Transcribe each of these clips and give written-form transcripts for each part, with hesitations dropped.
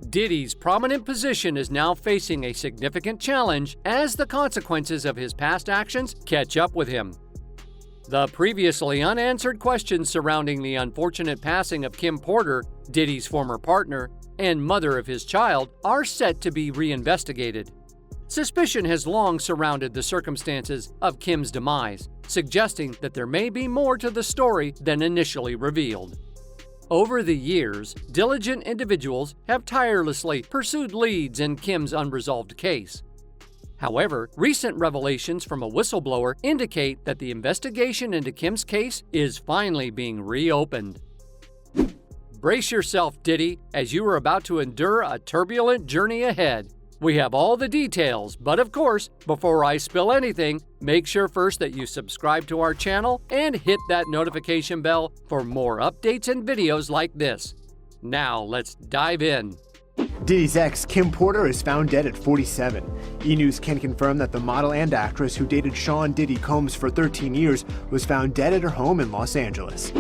Diddy's prominent position is now facing a significant challenge as the consequences of his past actions catch up with him. The previously unanswered questions surrounding the unfortunate passing of Kim Porter, Diddy's former partner, and mother of his child, are set to be reinvestigated. Suspicion has long surrounded the circumstances of Kim's demise, suggesting that there may be more to the story than initially revealed. Over the years, diligent individuals have tirelessly pursued leads in Kim's unresolved case. However, recent revelations from a whistleblower indicate that the investigation into Kim's case is finally being reopened. Brace yourself, Diddy, as you are about to endure a turbulent journey ahead. We have all the details, but of course, before I spill anything, make sure first that you subscribe to our channel and hit that notification bell for more updates and videos like this. Now, let's dive in. Diddy's ex, Kim Porter, is found dead at 47. E! News can confirm that the model and actress who dated Sean Diddy Combs for 13 years was found dead at her home in Los Angeles.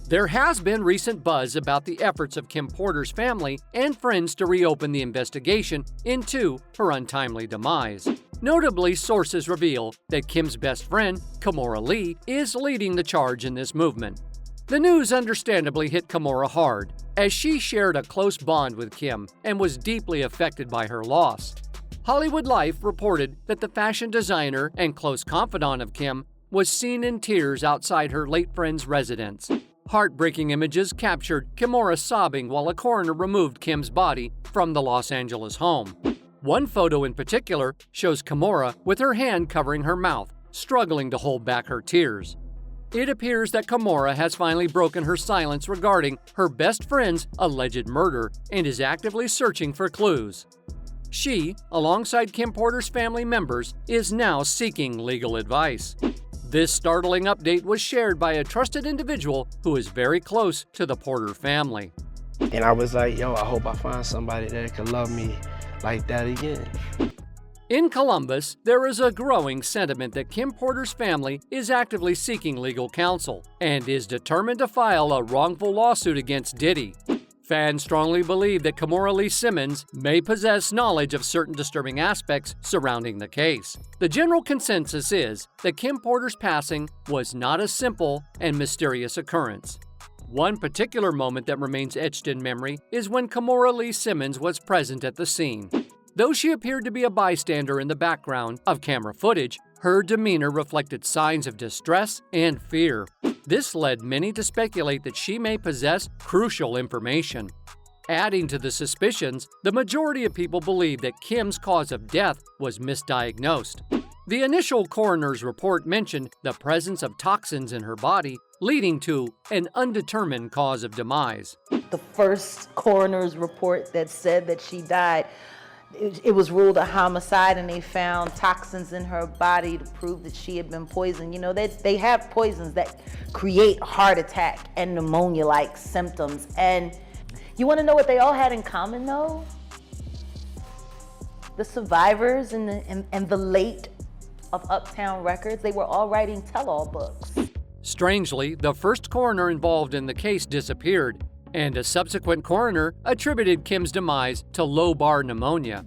There has been recent buzz about the efforts of Kim Porter's family and friends to reopen the investigation into her untimely demise. Notably, sources reveal that Kim's best friend, Kimora Lee, is leading the charge in this movement. The news understandably hit Kimora hard, as she shared a close bond with Kim and was deeply affected by her loss. Hollywood Life reported that the fashion designer and close confidant of Kim was seen in tears outside her late friend's residence. Heartbreaking images captured Kimora sobbing while a coroner removed Kim's body from the Los Angeles home. One photo in particular shows Kimora with her hand covering her mouth, struggling to hold back her tears. It appears that Kimora has finally broken her silence regarding her best friend's alleged murder and is actively searching for clues. She, alongside Kim Porter's family members, is now seeking legal advice. This startling update was shared by a trusted individual who is very close to the Porter family. And I was like, yo, I hope I find somebody that can love me like that again. In Columbus, there is a growing sentiment that Kim Porter's family is actively seeking legal counsel and is determined to file a wrongful lawsuit against Diddy. Fans strongly believe that Kimora Lee Simmons may possess knowledge of certain disturbing aspects surrounding the case. The general consensus is that Kim Porter's passing was not a simple and mysterious occurrence. One particular moment that remains etched in memory is when Kimora Lee Simmons was present at the scene. Though she appeared to be a bystander in the background of camera footage, her demeanor reflected signs of distress and fear. This led many to speculate that she may possess crucial information. Adding to the suspicions, the majority of people believe that Kim's cause of death was misdiagnosed. The initial coroner's report mentioned the presence of toxins in her body, leading to an undetermined cause of demise. The first coroner's report that said that she died, it was ruled a homicide, and they found toxins in her body to prove that she had been poisoned. You know, they have poisons that create heart attack and pneumonia-like symptoms. And you want to know what they all had in common, though? The survivors and the late of Uptown Records, they were all writing tell-all books. Strangely, the first coroner involved in the case disappeared, and a subsequent coroner attributed Kim's demise to low-bar pneumonia.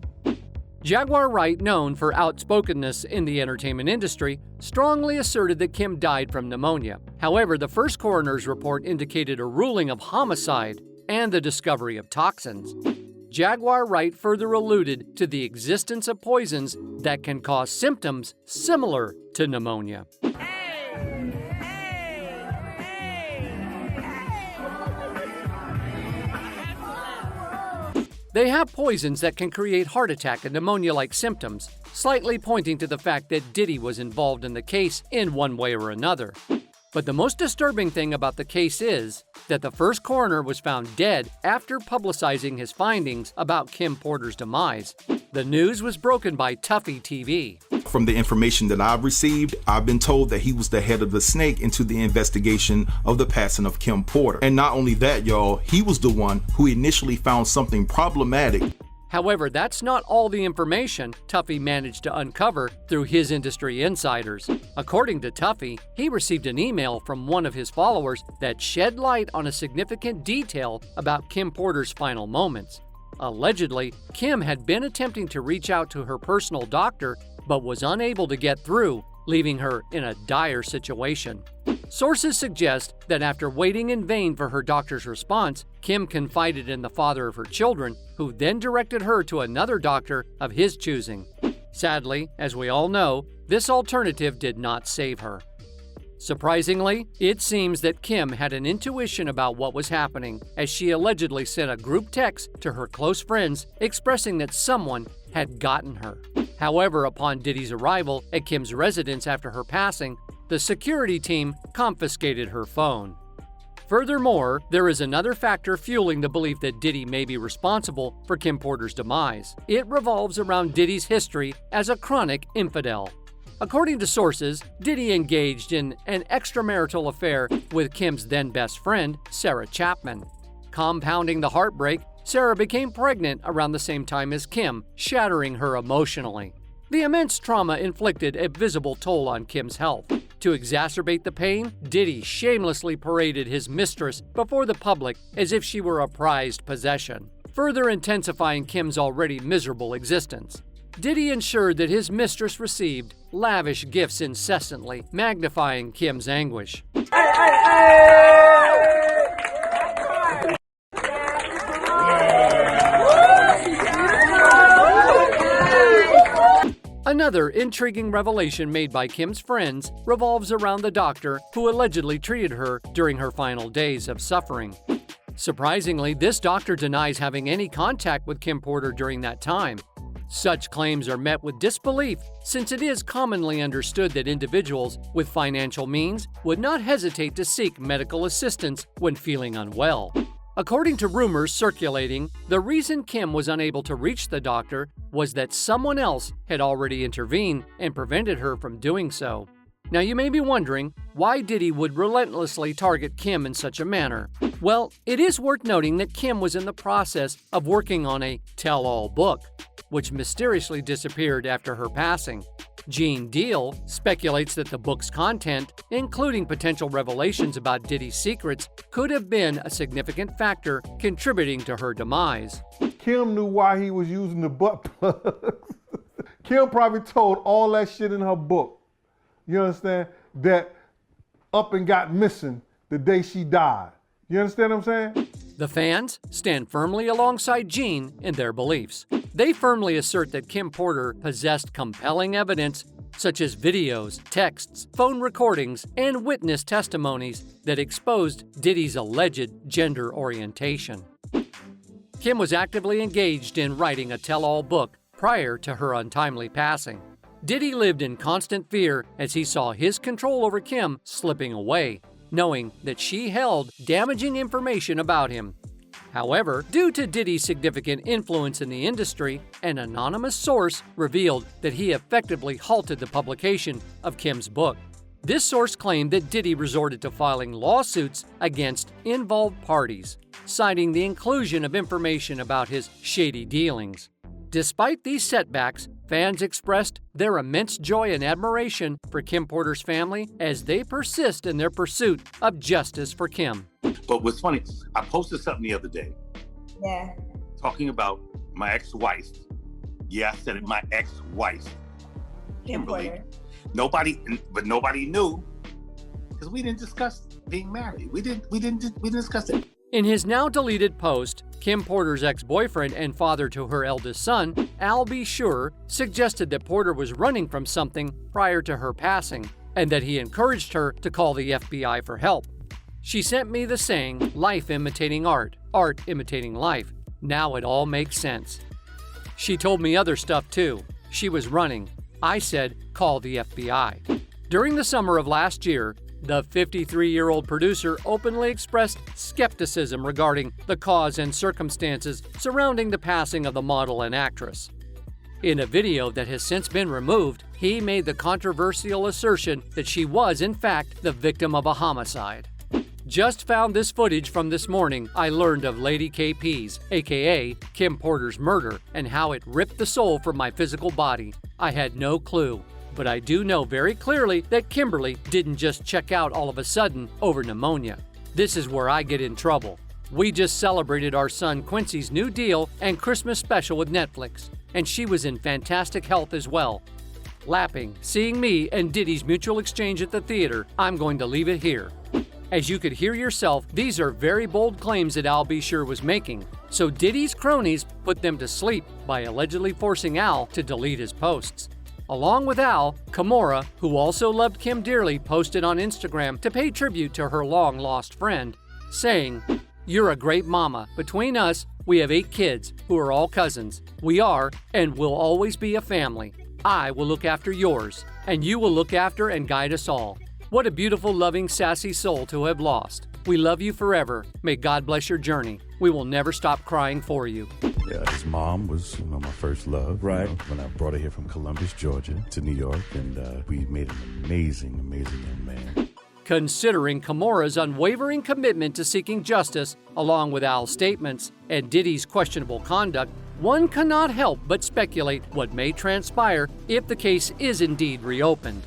Jaguar Wright, known for outspokenness in the entertainment industry, strongly asserted that Kim died from pneumonia. However, the first coroner's report indicated a ruling of homicide and the discovery of toxins. Jaguar Wright further alluded to the existence of poisons that can cause symptoms similar to pneumonia. They have poisons that can create heart attack and pneumonia-like symptoms, slightly pointing to the fact that Diddy was involved in the case in one way or another. But the most disturbing thing about the case is that the first coroner was found dead after publicizing his findings about Kim Porter's demise. The news was broken by Tuffy TV. From the information that I've received, I've been told that he was the head of the snake into the investigation of the passing of Kim Porter. And not only that, y'all, he was the one who initially found something problematic. However, that's not all the information Tuffy managed to uncover through his industry insiders. According to Tuffy, he received an email from one of his followers that shed light on a significant detail about Kim Porter's final moments. Allegedly, Kim had been attempting to reach out to her personal doctor but was unable to get through, leaving her in a dire situation. Sources suggest that after waiting in vain for her doctor's response, Kim confided in the father of her children, who then directed her to another doctor of his choosing. Sadly, as we all know, this alternative did not save her. Surprisingly, it seems that Kim had an intuition about what was happening, as she allegedly sent a group text to her close friends expressing that someone had gotten her. However, upon Diddy's arrival at Kim's residence after her passing, the security team confiscated her phone. Furthermore, there is another factor fueling the belief that Diddy may be responsible for Kim Porter's demise. It revolves around Diddy's history as a chronic infidel. According to sources, Diddy engaged in an extramarital affair with Kim's then best friend, Sarah Chapman. Compounding the heartbreak, Sarah became pregnant around the same time as Kim, shattering her emotionally. The immense trauma inflicted a visible toll on Kim's health. To exacerbate the pain, Diddy shamelessly paraded his mistress before the public as if she were a prized possession, further intensifying Kim's already miserable existence. Diddy ensured that his mistress received lavish gifts incessantly, magnifying Kim's anguish. Another intriguing revelation made by Kim's friends revolves around the doctor who allegedly treated her during her final days of suffering. Surprisingly, this doctor denies having any contact with Kim Porter during that time. Such claims are met with disbelief, since it is commonly understood that individuals with financial means would not hesitate to seek medical assistance when feeling unwell. According to rumors circulating, the reason Kim was unable to reach the doctor was that someone else had already intervened and prevented her from doing so. Now you may be wondering why Diddy would relentlessly target Kim in such a manner. Well, it is worth noting that Kim was in the process of working on a tell-all book, which mysteriously disappeared after her passing. Gene Deal speculates that the book's content, including potential revelations about Diddy's secrets, could have been a significant factor contributing to her demise. Kim knew why he was using the butt plugs. Kim probably told all that shit in her book. You understand? That up and got missing the day she died. You understand what I'm saying? The fans stand firmly alongside Gene in their beliefs. They firmly assert that Kim Porter possessed compelling evidence such as videos, texts, phone recordings, and witness testimonies that exposed Diddy's alleged gender orientation. Kim was actively engaged in writing a tell-all book prior to her untimely passing. Diddy lived in constant fear as he saw his control over Kim slipping away, knowing that she held damaging information about him. However, due to Diddy's significant influence in the industry, an anonymous source revealed that he effectively halted the publication of Kim's book. This source claimed that Diddy resorted to filing lawsuits against involved parties, citing the inclusion of information about his shady dealings. Despite these setbacks, fans expressed their immense joy and admiration for Kim Porter's family as they persist in their pursuit of justice for Kim. But what's funny, I posted something the other day. Yeah. Talking about my ex-wife. Yeah, I said it, my ex-wife. Kimberly. Nobody knew because we didn't discuss being married. We didn't discuss it. In his now deleted post, Kim Porter's ex-boyfriend and father to her eldest son, Al B. Sure, suggested that Porter was running from something prior to her passing, and that he encouraged her to call the FBI for help. She sent me the saying, "Life imitating art, art imitating life. Now it all makes sense." She told me other stuff too. She was running. I said, "Call the FBI." During the summer of last year, the 53-year-old producer openly expressed skepticism regarding the cause and circumstances surrounding the passing of the model and actress. In a video that has since been removed, he made the controversial assertion that she was, in fact, the victim of a homicide. Just found this footage from this morning. I learned of Lady KP's, aka Kim Porter's murder, and how it ripped the soul from my physical body. I had no clue. But I do know very clearly that Kimberly didn't just check out all of a sudden over pneumonia. This is where I get in trouble. We just celebrated our son Quincy's new deal and Christmas special with Netflix, and she was in fantastic health as well. Lapping, seeing me and Diddy's mutual exchange at the theater, I'm going to leave it here. As you could hear yourself, these are very bold claims that Al B. Sure was making, so Diddy's cronies put them to sleep by allegedly forcing Al to delete his posts. Along with Al, Kimora, who also loved Kim dearly, posted on Instagram to pay tribute to her long-lost friend, saying, "You're a great mama. Between us, we have 8 kids who are all cousins. We are and will always be a family. I will look after yours, and you will look after and guide us all. What a beautiful, loving, sassy soul to have lost. We love you forever. May God bless your journey. We will never stop crying for you." Yeah, his mom was, my first love. Right. When I brought her here from Columbus, Georgia, to New York, and we made an amazing, amazing young man. Considering Kimora's unwavering commitment to seeking justice, along with Al's statements and Diddy's questionable conduct, one cannot help but speculate what may transpire if the case is indeed reopened.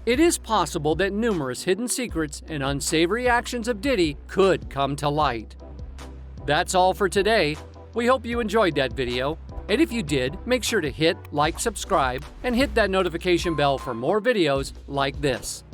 It is possible that numerous hidden secrets and unsavory actions of Diddy could come to light. That's all for today. We hope you enjoyed that video, and if you did, make sure to hit like, subscribe, and hit that notification bell for more videos like this.